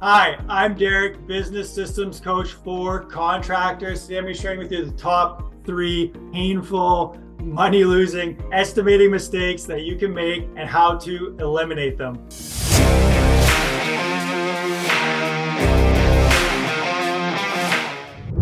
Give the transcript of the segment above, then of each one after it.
Hi, I'm Derek, business systems coach for contractors. Today I'm going to be sharing with you the top 3 painful, money-losing estimating mistakes that you can make and how to eliminate them.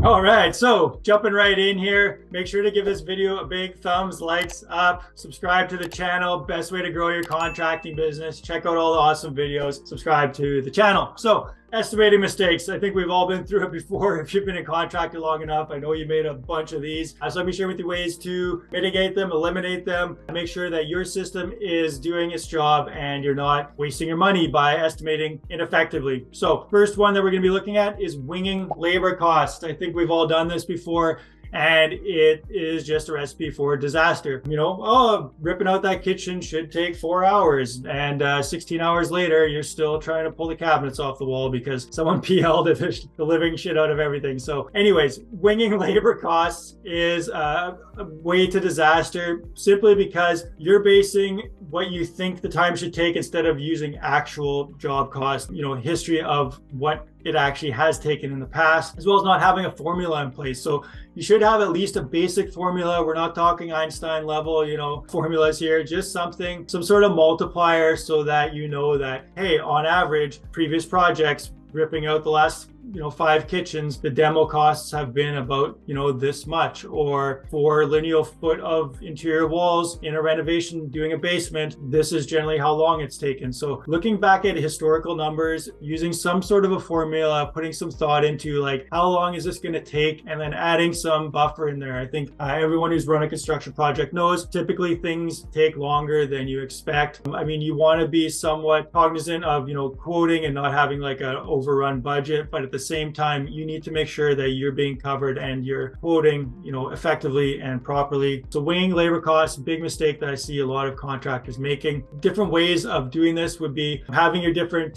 All right, so jumping right in here, make sure to give this video a big thumbs, likes up, subscribe to the channel. Best way to grow your contracting business. Check out all the awesome videos, subscribe to the channel. So estimating mistakes. I think we've all been through it before. If you've been a contractor long enough, I know you made a bunch of these. So let me share with you ways to mitigate them, eliminate them, and make sure that your system is doing its job and you're not wasting your money by estimating ineffectively. So first one that we're going to be looking at is winging labor costs. I think we've all done this before, and it is just a recipe for disaster. You know, oh, ripping out that kitchen should take 4 hours, and 16 hours later, you're still trying to pull the cabinets off the wall because someone PL'd the living shit out of everything. So anyways, winging labor costs is a way to disaster simply because you're basing what you think the time should take instead of using actual job cost, you know, history of what it actually has taken in the past, as well as not having a formula in place. So you should have at least a basic formula. We're not talking Einstein level, you know, formulas here, just something, some sort of multiplier so that you know that, hey, on average, previous projects, ripping out the last 5 kitchens, the demo costs have been about, this much, or for lineal foot of interior walls in a renovation, doing a basement, this is generally how long it's taken. So looking back at historical numbers, using some sort of a formula, putting some thought into like, how long is this going to take? And then adding some buffer in there. I think everyone who's run a construction project knows typically things take longer than you expect. I mean, you want to be somewhat cognizant of, quoting and not having like an overrun budget, but at the same time, you need to make sure that you're being covered and you're quoting, effectively and properly. So weighing labor costs, big mistake that I see a lot of contractors making. Different ways of doing this would be having your different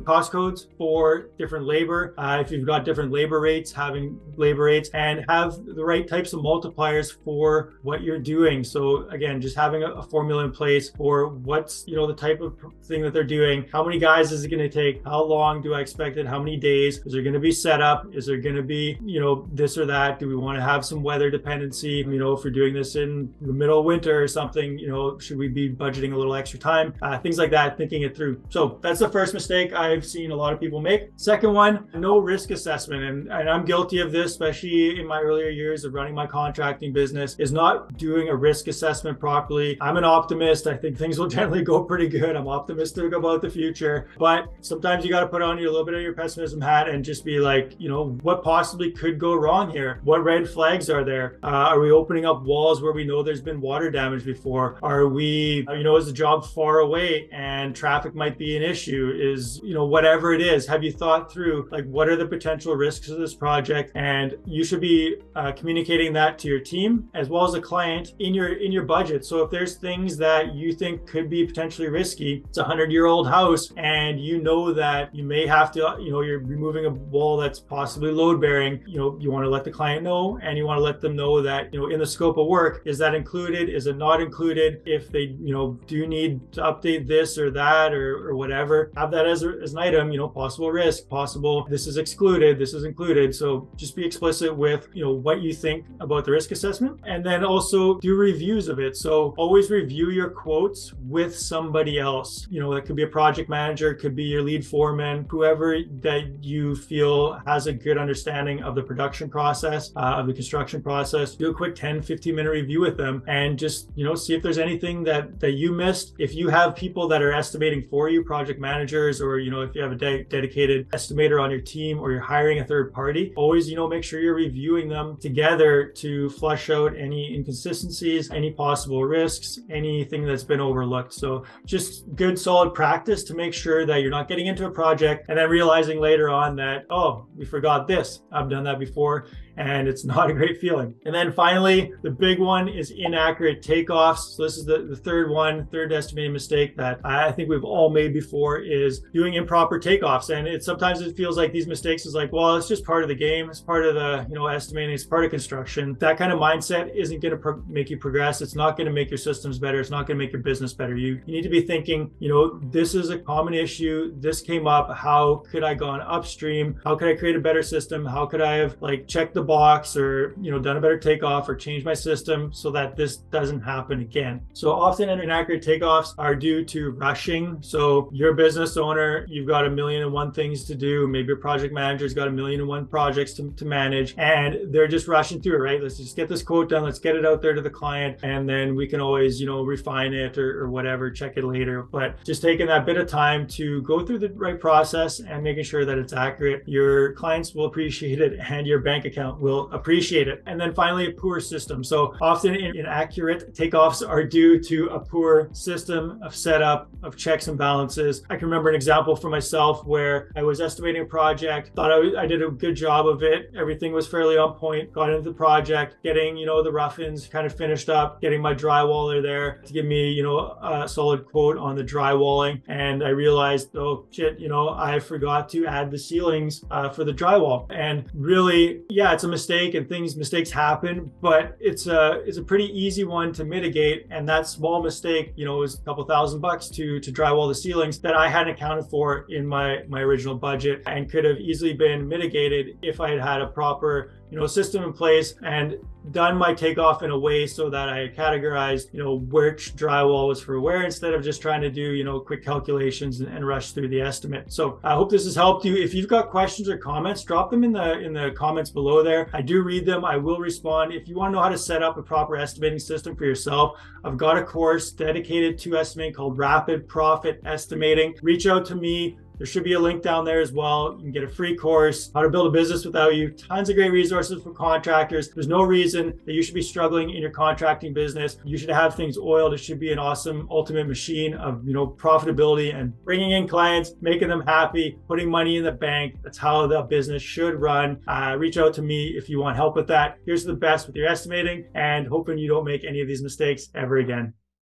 cost codes for different labor. If you've got different labor rates, having labor rates, and have the right types of multipliers for what you're doing. So again, just having a formula in place for what's, the type of thing that they're doing. How many guys is it going to take? How long do I expect it? How many days? Is there going to be setup? Is there going to be, this or that? Do we want to have some weather dependency? If we're doing this in the middle of winter or something, should we be budgeting a little extra time? Things like that, thinking it through. So that's the first mistake I've seen a lot of people make. Second one, no risk assessment. And I'm guilty of this, especially in my earlier years of running my contracting business, is not doing a risk assessment properly. I'm an optimist. I think things will generally go pretty good. I'm optimistic about the future, but sometimes you got to put on a little bit of your pessimism hat and just be like, what possibly could go wrong here? What red flags are there? Are we opening up walls where we know there's been water damage before? Are we, is the job far away and traffic might be an issue? Is, whatever it is, have you thought through like what are the potential risks of this project? And you should be communicating that to your team as well as a client in your budget. So if there's things that you think could be potentially risky, it's a 100-year-old house and you know that you may have to, you're removing a wall that's possibly load bearing, you want to let the client know, and you want to let them know that, in the scope of work, is that included? Is it not included? If they, do need to update this or that or whatever, have that as an item, possible risk, possible, this is excluded, this is included. So just be explicit with, what you think about the risk assessment, and then also do reviews of it. So always review your quotes with somebody else. That could be a project manager, it could be your lead foreman, whoever that you feel has a good understanding of the production process, of the construction process. Do a quick 10-15 minute review with them and just, see if there's anything that you missed. If you have people that are estimating for you, project managers, or, if you have a dedicated estimator on your team or you're hiring a third party, always, make sure you're reviewing them together to flush out any inconsistencies, any possible risks, anything that's been overlooked. So just good solid practice to make sure that you're not getting into a project and then realizing later on that, oh, we forgot this. I've done that before. and it's not a great feeling. And then finally, the big one is inaccurate takeoffs. So this is the third estimating mistake that I think we've all made before, is doing improper takeoffs. And sometimes it feels like these mistakes is like, well, it's just part of the game. It's part of the, estimating. It's part of construction. That kind of mindset isn't going to make you progress. It's not going to make your systems better. It's not going to make your business better. You need to be thinking, this is a common issue. This came up. How could I gone upstream? How could I create a better system? How could I have checked the box, or, done a better takeoff, or changed my system so that this doesn't happen again? So often inaccurate takeoffs are due to rushing. So you're a business owner, you've got 1,000,001 things to do. Maybe your project manager's got 1,000,001 projects to manage, and they're just rushing through it, right? Let's just get this quote done. Let's get it out there to the client, and then we can always, refine it or whatever, check it later. But just taking that bit of time to go through the right process and making sure that it's accurate, your clients will appreciate it and your bank account will appreciate it. And then finally, a poor system. So often inaccurate takeoffs are due to a poor system of setup, of checks and balances. I can remember an example for myself where I was estimating a project, thought I did a good job of it. Everything was fairly on point, got into the project, getting, the rough-ins kind of finished up, getting my drywaller there to give me, a solid quote on the drywalling. And I realized, oh shit, I forgot to add the ceilings for the drywall. And really, yeah, it's a mistake, and mistakes happen, but it's a pretty easy one to mitigate. And that small mistake, was a couple $1,000 to drywall the ceilings that I hadn't accounted for in my original budget, and could have easily been mitigated if I had had a proper system in place and done my takeoff in a way so that I categorized, which drywall was for where, instead of just trying to do, quick calculations and rush through the estimate. So I hope this has helped you. If you've got questions or comments, drop them in the comments below there. I do read them. I will respond. If you want to know how to set up a proper estimating system for yourself, I've got a course dedicated to estimating called Rapid Profit Estimating. Reach out to me. There should be a link down there as well. You can get a free course, How to Build a Business Without You. Tons of great resources for contractors. There's no reason that you should be struggling in your contracting business. You should have things oiled. It should be an awesome ultimate machine of, profitability and bringing in clients, making them happy, putting money in the bank. That's how the business should run. Reach out to me if you want help with that. Here's the best with your estimating, and hoping you don't make any of these mistakes ever again.